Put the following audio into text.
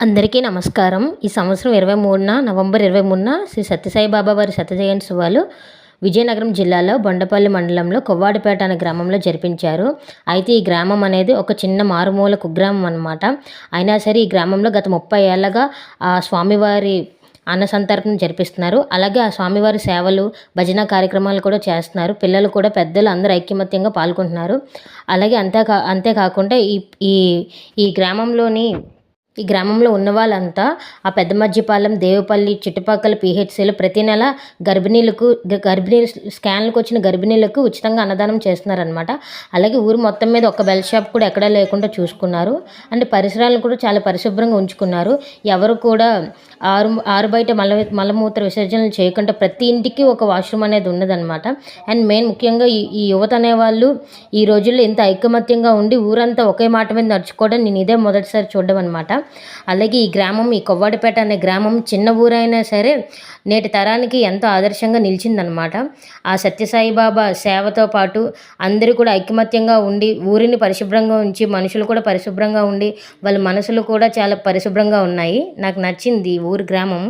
అందరికీ నమస్కారం. ఈ సంవత్సరం 23న నవంబర్ 23న శ్రీ సత్యసాయి బాబా వారి శత జయంతి ఉత్సవాలు విజయనగరం జిల్లాలో బొండపల్లి మండలంలో కొవ్వాడిపేట అనే గ్రామంలో జరిపించారు. అయితే ఈ గ్రామం అనేది ఒక చిన్న మారుమూల కుగ్రామం అనమాట. అయినా సరే ఈ గ్రామంలో గత 30 ఏళ్ళగా ఆ స్వామివారి అన్న సంతర్పణ జరిపిస్తున్నారు. అలాగే ఆ స్వామివారి సేవలు, భజన కార్యక్రమాలు కూడా చేస్తున్నారు. పిల్లలు కూడా పెద్దలు అందరూ ఐకమత్యంగా పాల్గొంటున్నారు. అలాగే అంతేకాకుండా ఈ ఈ ఈ గ్రామంలోని ఈ గ్రామంలో ఉన్న వాళ్ళంతా ఆ పెద్దమజ్జిపాలెం, దేవుపల్లి చుట్టుపక్కల పీహెచ్సీలు ప్రతి నెల గర్భిణీ స్కాన్లకు వచ్చిన గర్భిణీలకు ఉచితంగా అన్నదానం చేస్తున్నారనమాట. అలాగే ఊరు మొత్తం మీద ఒక బెల్ షాప్ కూడా ఎక్కడా లేకుండా చూసుకున్నారు. అండ్ పరిసరాలను కూడా చాలా పరిశుభ్రంగా ఉంచుకున్నారు. ఎవరు కూడా ఆరు బయట మలమూత్ర విసర్జనలు చేయకుండా ప్రతి ఇంటికి ఒక వాష్రూమ్ అనేది ఉన్నదనమాట. అండ్ మెయిన్ ముఖ్యంగా ఈ యువత అనేవాళ్ళు ఈ రోజుల్లో ఇంత ఐకమత్యంగా ఉండి ఊరంతా ఒకే మాట మీద నడుచుకోవడం నేను ఇదే మొదటిసారి చూడడం అనమాట. అలాగే ఈ కొవ్వాడిపేట అనే గ్రామం చిన్న ఊరైనా సరే నేటి తరానికి ఎంతో ఆదర్శంగా నిలిచిందనమాట. ఆ సత్యసాయి బాబా సేవతో పాటు అందరూ కూడా ఐకమత్యంగా ఉండి ఊరిని పరిశుభ్రంగా ఉంచి మనుషులు కూడా పరిశుభ్రంగా ఉండి వాళ్ళ మనసులు కూడా చాలా పరిశుభ్రంగా ఉన్నాయి. నాకు నచ్చింది ఊరి గ్రామం.